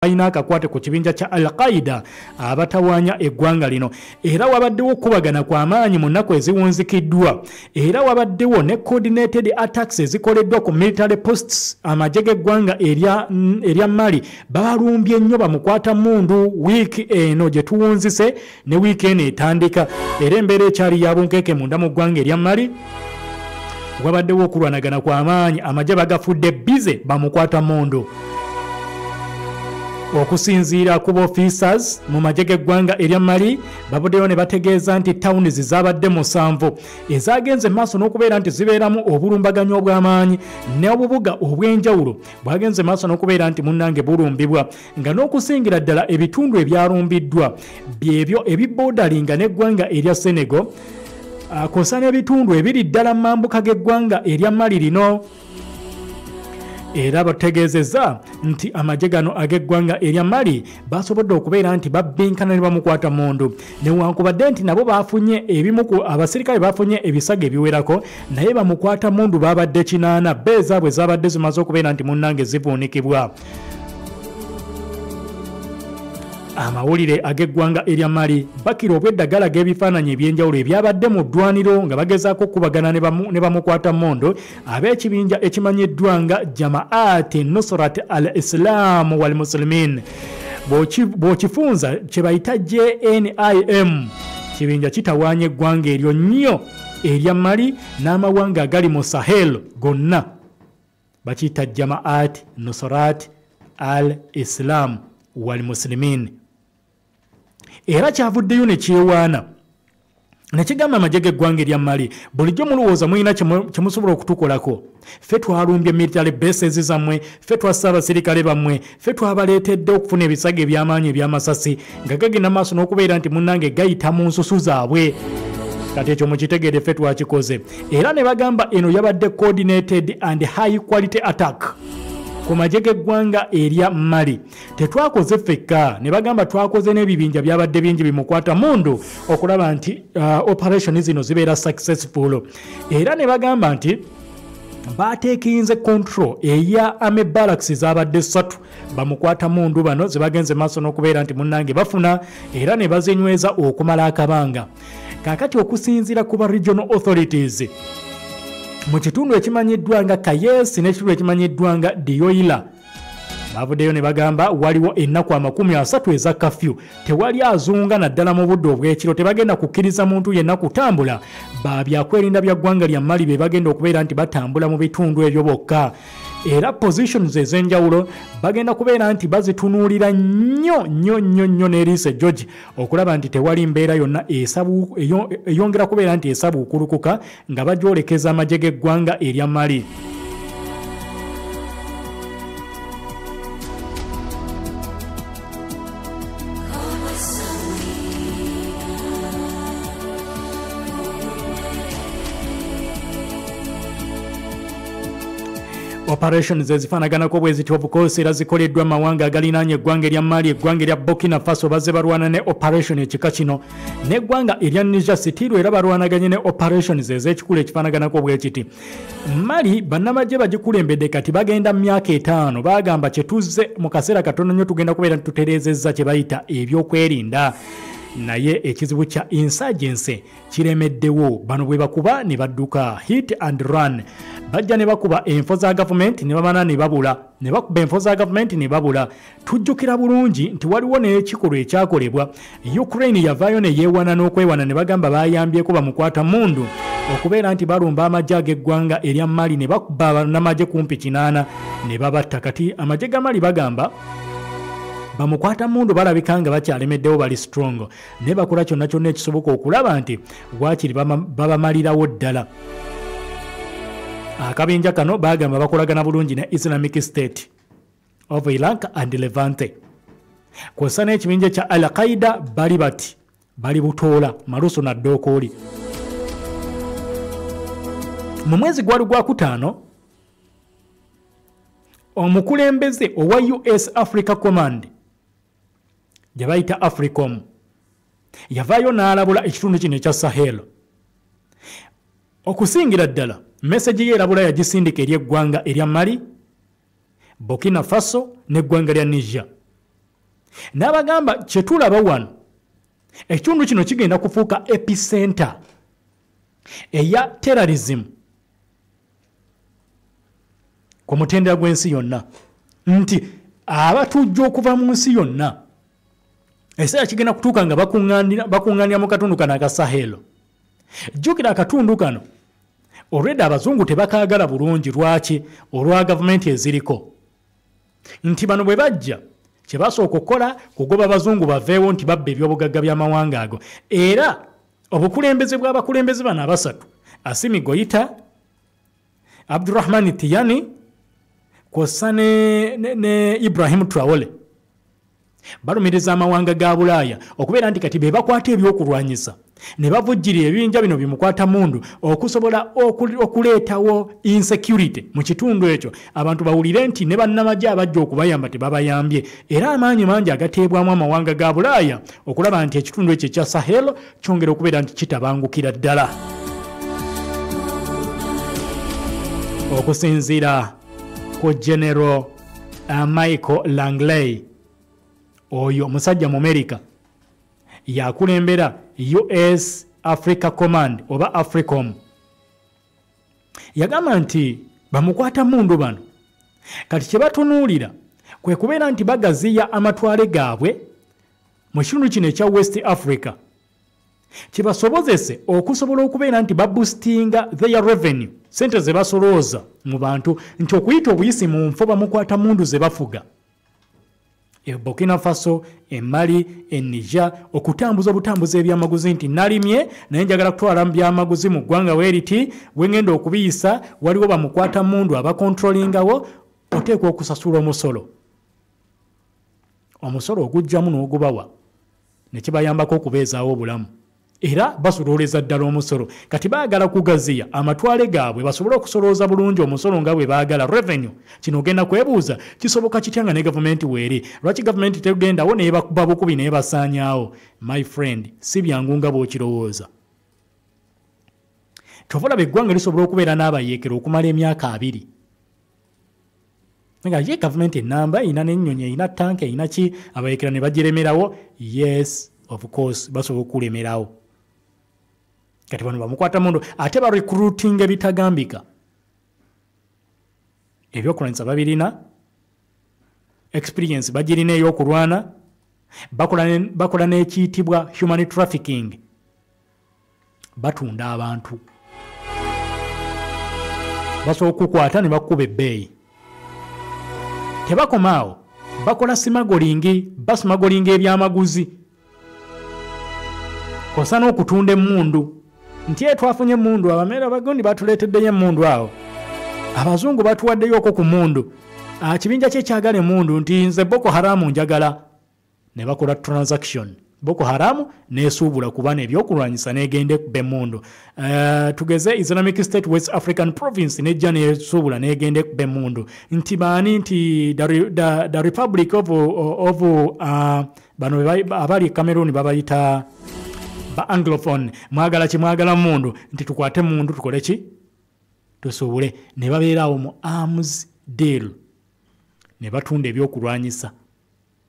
balina akakwate ku kibinja kya Al-Qaeda abatawaanya eggwanga lino. Era wabaddewo okubagana kw'amaanyi mu nnaku eziwunzikiddwa. Era wabaddewo ne coordinated attacks ezikoleddwa ku military posts amagye g'eggwanga erya Mali babalumbye nnyo bamukwata mundu wiiki eno gye tuwunzise ne wiiki eno etandika. Era embeera ekyali ya bunkeeke munda mu ggwanga erya Mali wabaddewo okulwanagana kw'amaanyi amagye bagafudde bize bamukwata mundu. Okusinziira ku officers mu magye g'eggwanga erya Mali babuddeyo ne bategeeza nti tawunizi zaabadde 7 ezaagenze maaso n'okubeera nti zibeeramu obulumbaganyo obw'amaanyi n'obubuga obw'enjawulo bwagenze maaso n'okubeera nti munnange bulumbibwa nga n'okusingira ddala ebitundu ebyalumbiddwa byebyo ebiboodalinga n'eggwanga erya Senegal kosana ebitundu ebiri ddala mu mambuka g'eggwanga erya Mali lino. Era bategeezezza nti amagye gano ag'eggwanga erya Mali basobodde okubeera nti babbinkana ne bamukwata mundu newankubadde nti nabo bafunye ebimu ku abasirikale bafunye ebisago ebiwerako naye bamukwata mundu babadde 8 beezaabwe zaabadde zimaze okubeera nti munnange zivuunikibwa. Amawulire ag'eggwanga erya Mali bakira obw'eddagala g'ebifaananyi eby'enjawulo ebyabadde mu ddwaniro nga bagezaako okubagana ne bamukwata mondo ab'ekibinja ekimanyiddwa nga Jamaat Nusrat al-Islam wal Muslimin. Bw'okifunza kye bayita JNIM kibinja kitawaanya eggwanga eryo nnyo erya Mali n'amawanga agali mu Sahel gonna bakiyita Jamaat Nusrat al-Islam wal Muslimin. Era kyavuddeyo ne kyewaana nekigamba amagye g'eggwanga erya Mali bulijjo mulowooza mulina kyemusobola okutukolako. Ffe twalumbye military bases zammwe, ffe twassa abasirikale bammwe, ffe twabaleetedde okufuna ebisago eby'amaanyi eby'amasasi nga gagenda maaso n'okubeera nti munnange gayita mu nsusu zaabwe. Kati ekyo mukitegeere ffe twakikoze. Era ne bagamba eno yabadde coordinated and high quality attack ku magye g'eggwanga erya Mali. Tetwakoze ffekka ne bagamba twakoze n'ebibinja byabadde bingi bimukwata mundu okulaba nti operation zino zibeera successful. Era ne bagamba nti bateekinze control eya Army barracks zabadde 3 bamukwata mundu bano zibagenze maaso n'okubeera nti munnange bafuna era ne bazinyweza okumala akabanga. Kaakati okusinziira ku ba regional authorities mu kitundu ekimanyiddwa nga Kayesi n'ekitundu ekimanyiddwa nga Dioila bavuddeyo ne bagamba waliwo ennaku 30 eza kafyu tewali azunga naddala mu budde obw'ekiro tebagenda kukkiriza muntu yenna kutambula. Babyakwerinda bya ggwanga lya Mali be bagenda okubeera nti batambula mu bitundu ebyo bokka. Era positions ez'enjawulo bagenda kubeera nti bazitunuulira nnyo n'eriise George okulaba nti tewali mbeera yonna eyongera kubeera nti esabuukulukuka nga bagyolekeza amagye g'eggwanga erya Mali. Operations ezifaanaganako bwe ziti of course era zikoleddwa amawanga agalinaanye eggwanga erya Mali, eggwanga erya Burkina Faso bazze balwana ne operation ekika kino n'eggwanga erya Niger Sitiru era balwanaganye ne operations ez'ekikulu ekifaanaganako bwe kiti. Mali bannamagye bagikulembedde kati bagenda mu myaka 5 bagamba kye tuzze mu kaseera katono nnyo tugenda kubeera tutereezezza kye bayita ebyokwerinda. Naye ekizibu kya insurgency kiremeddewo bano bwe bakuba ne badduka hit and run. Bajja ne bakuba enfo za government ne bamana ne babula ne bakuba enfo za government ne babula. Tujjukira bulungi nti waliwo n'ekikolwa ekyakolebwa Ukraine yavaayo ne yeewana n'okwewana ne bagamba bayambyeko bamukwata mundu okubeera nti balumba amagye ag'eggwanga erya Mali ne bakuba bannamagye kumpi 8 ne babatta. Kati amagye ga Mali bagamba bamukwata mundu balabika nga bakyalemeddewo bali strong ne bakola kyonna kyonna ekisoboka okulaba nti waakiri babamalirawo ddala. Akabinja kano bagamba bakolagana bulungi ne Islamic State of Iraq and Levante. Kw'ossa n'ekibinja kya Al-Qaeda bali bati bali butoola malusu na ddokooli. Mu mwezi gwali gwa kutaano omukulembeze owa US Africa Command gye bayita AFRICOM yavaayo n'alabula ekitundu kino ekya Sahel. Okusingira ddala message ye erabula yagisindika eri eggwanga erya Mali, Burkina Faso n'eggwanga lya Niger. n'abagamba kyetulaba wano ekitundu kino kigenda kufuuka epicenter eya terrorism ku mutendera gw'ensi yonna, nti abatujja okuva mu nsi yonna ekiseera kigenda kutuuka nga bakuŋŋaanira mu katundu kano aka Sahel. Jjukira akatundu kano already abazungu tebakaagala bulungi. Lwaki? Olwa gavumenti eziriko, nti bano bwe bajja kye basooka okukola kugoba abazungu baveewo nti babba ebyobugagga by'amawanga ago. Era obukulembeze bw'abakulembeze bano abasatu, Assimi Goita, Abdurrahman Tiani kw'ossa ne Ibrahim Traore, balumiriza amawanga ga Bulaaya okubeera nti kati be bakwata ebyokulwanyisa ne bavujjira ebibinja bino bimukwata mundu okusobola okuleetawo insecurity mu kitundu ekyo, abantu bawulire nti ne bannamagye abajja okubayamba tebabayambye. Era amaanyi mangi agateebwamu amawanga ga Bulaaya okulaba nti ekitundu ekyo ekya Sahel kyongera okubeera nti kitabangukira ddala. Okusinziira ku General Michael Langley, oyo omusajja mu America yakulembera US Africa Command oba AFRICOM, yagamba nti bamukwata mundu bano kati kye batunuulira kwe kubeera nti bagaziya amatwale gaabwe mu kitundu kino ekya West Africa, kibasobozese okusobola okubeera nti baboostinga their revenue, sente ze basolooza mu bantu, nti okuyita obuyisi mu nfo bamukwata mundu ze bafuga. Burkina Faso, Mali, Niger, okutambuza obutambuzi ebyamaguzi, nti nalimye naye njagala kutwala byamaguzi mu ggwanga weeriti, wengenda okubiyisa waliwo bamukwata mundu abakontrolingawo, oteekwa okusasula omusolo. Omusolo ogujjamu n'ogubawa ne kibayambako okubeezaawo obulamu. Era basolooleza ddala omusolo. Kati baagala kugaziya amatwale gaabwe basobole okusolooza bulungi omusolo nga bwe baagala revenue. Kino ogenda kwebuuza kisoboka kitya nga ne gavumenti weeri? Lwaki gavumenti tegendawo neebakuba bukubi neebasaanyaawo? My friend, si byangu nga bw'okirowooza. Tovolaba eggwanga lisobola okubeera n'abayeekero okumala emyaka 2. Nga ye gavumenti ennamba erina n'ennyonyi, erina tanka, erina ki, abayeekera ne bagiremerawo? Yes, of course, basobola okulemerawo. Kati bano bamukwata mundu ate ba recruiting ebitagambika. Ebyokulwanyisa babirina, experience bagirina ey'okulwana, bakola n'ekiyitibwa human trafficking. Batunda abantu. Basobola okukwata ne bakuba ebbeeyi. Tebakomaawo, bakola basimagolinga ebyamaguzi. Kosana okutunda emmundu. Nti twafunye emmundu, abamera bagondi batuleeteddeyo emmundu awo. Abazungu batuwaddeyoko ku mmundu. Kibinja kye kyagala emmundu nti nze Boko Haram njagala. Ne bakola transaction. Boko Haram neesuubula kuba n'ebyokulwanyisa n'egenda ekubba emmundu. Tugeze Islamic State West African Province nejja neesuubula n'egenda ekubba emmundu. Nti baani nti the Republic of bano abali Cameroon babayita ba Anglophone, mwagala kimwagala mundu, nti tukwate mundu tukole ki? Tusuubule. Ne babeerawo mu arms deal. Ne batunda ebyokulwanyisa.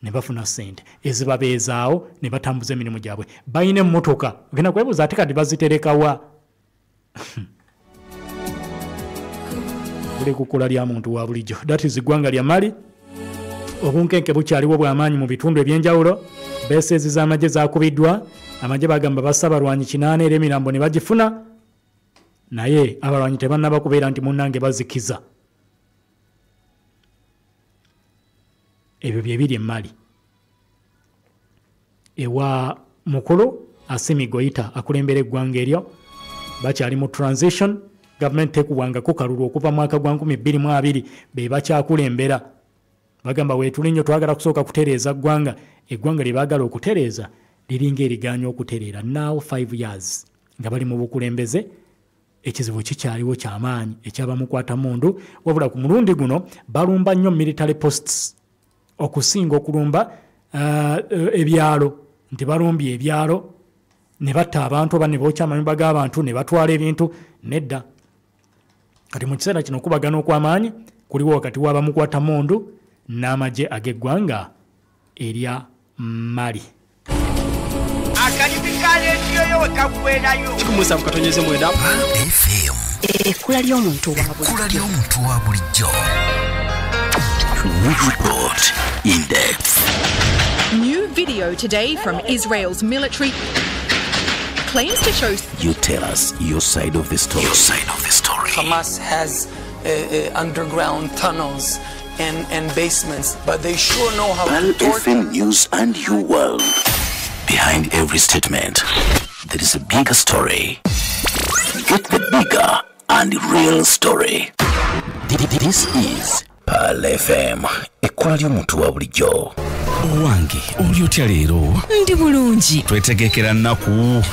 Ne bafuna sente ezibabeezaawo ne batambuza emirimu gyabwe. Bayina emmotoka. Ogenda kwebuuza ate kati baziterekawa. Buli kukula lya muntu wa bulijjo. That is eggwanga lya Mali. Obunkenke bukyaliwo bw'amaanyi mu bitundu eby'enjawulo. Beesezi z'amagye zaakubiddwa. Amagye bagamba bassa abalwanyi 8 era emirambo ne bagifuna. Naye abalwanyi tebannaba kubeera nti munnange bazikiza. Ebyo bye biri Mali. Ewa mukulu Assimi Goita akulembera eggwanga eryo bakyali mu transition. Government tekubwanga kukalulu okuva mwaka gwa 2022 be bakyakulembera. Bagamba weetuli nnyo twagala kusooka kutereeza ggwanga. Eggwanga lye baagala okutereeza liringa eriganya okutereera. Now 5 years nga bali mu bukulembeze. Ekizibu kikyaliwo ky'amaanyi ekyabamukwata mundu, wabula ku mulundi guno balumba nnyo military posts okusinga okulumba ebyalo. Nti balumbye ebyalo ne batta abantu oba ne bookya amayumba g'abantu ne batwala ebintu. Nedda. Kati mu kiseera kino okubagana okw'amaanyi kuliwo wakati w'abamukwata mundu n'amagye ag'eggwanga erya Mali. Akalifikale ndiyo wekagwenayo. Chikumusa mukatonyeze mwenda. FM. Ekula ly'omuntu wa bulijjo. Report in depth. New video today from Israel's military claims to show. You tell us your side of the story. Hamas has underground tunnels and basements, but they sure know how to torture. FM News and You World. Behind every statement, there is a bigger story. Get the bigger and real story. This is Pal FM. Ekula ly'omuntu wa bulijjo. Owange oli otya leero? ndi bulungi. Twetegekera nnaku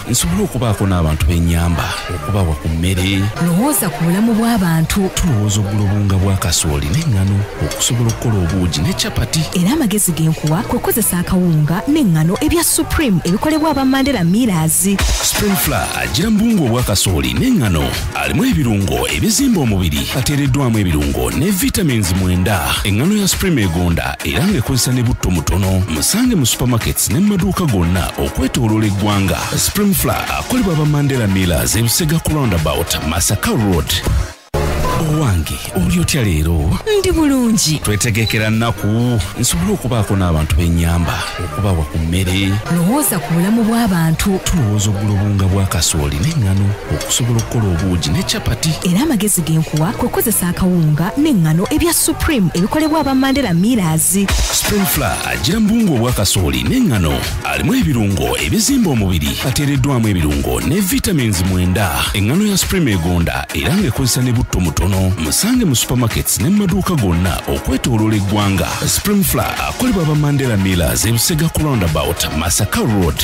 nsobola okubaako n'abantu b'ennyamba okubawa ku mmere. Lowooza ku bulamu bw'abantu. Tulowooza oggula obulunga bwa kasooli n'eŋŋano okusobola okukola obuugi ne capati. Era amagezi genkuwa kwe kukozesa akawunga n'eŋŋano ebya Supreme ebikolebwa aba Mandela Millers. Spring Flour agira mu bwungu obwa kasooli n'eŋŋano alimu ebirungo ebizimba omubiri ateereddwamu ebirungo ne vitamins 9. Eŋŋano ya Supreme egonda era ng'ekozesa ne butto mutono. Musange mu supermarkets ne maduuka gonna okwetooloola eggwanga. Spring Flour akolebwa aba Mandela Millers ebisega ku roundabout Masaka Road. Owange oli otya leero? ndi bulungi. Twetegekera nnaku nsobola okubaako n'abantu b'ennyamba okubawa ku mmere. Lowooza ku bulamu bw'abantu. Tulowooza oggula obulunga bwa kasooli n'eŋŋano okusobola okukola obuugi ne capati. Era amagezi genkuwa kwe kukozesa akawunga n'eŋŋano ebya Supreme ebikolebwa aba Mandela Millers. Spring Flour agira mu bwungu obwa kasooli n'eŋŋano alimu ebirungo ebizimba omubiri ateereddwamu ebirungo ne vitamins 9. Eŋŋano ya Supreme egonda era ng'ekozesa ne butto mutono. Musange mu supermarkets ne maduuka gonna okwetooloola eggwanga. Spring Flour akolebwa aba Mandela Millers ebisega ku roundabout Masaka Road.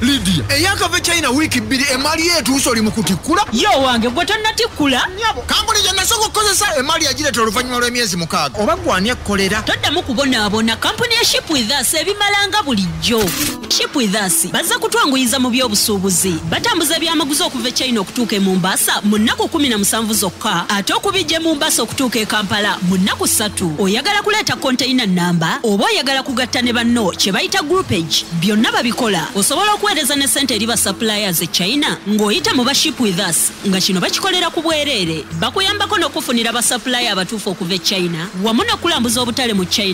Lydia, eyakava China wiki 2 emali yetuuso oli mu kutikula. Yo wange gwe tonnatikula. Nyabo, kampuni gye nasooka okukozesa emali yagireeta oluvannyuma lw'emyezi 6. Oba gwani ekkolera? Toddamu kubonaabona kampuni ya Ship With Us ebimalanga bulijjo. Ship With Us bazza kutwanguyiza mu by'obusuubuzi. Batambuza byamaguzi okuva e China okutuuka e Mombasa mu nnaku 17 zokka. Ate okubijja Mombasa okutuuka e Kampala mu nnaku 3. Oyagala kuleeta container namba oba oyagala kugatta ne banno kye bayita groupage. Byonna babikola. Osobola okuweereza ne ssente eri ba suppliers e China ng'oyita mu ba Ship With Us nga kino bakikolera ku bwereere. Bakuyambako n'okufunira ba supplier abatuufu okuva e China wamu n'okulambuza obutale mu China.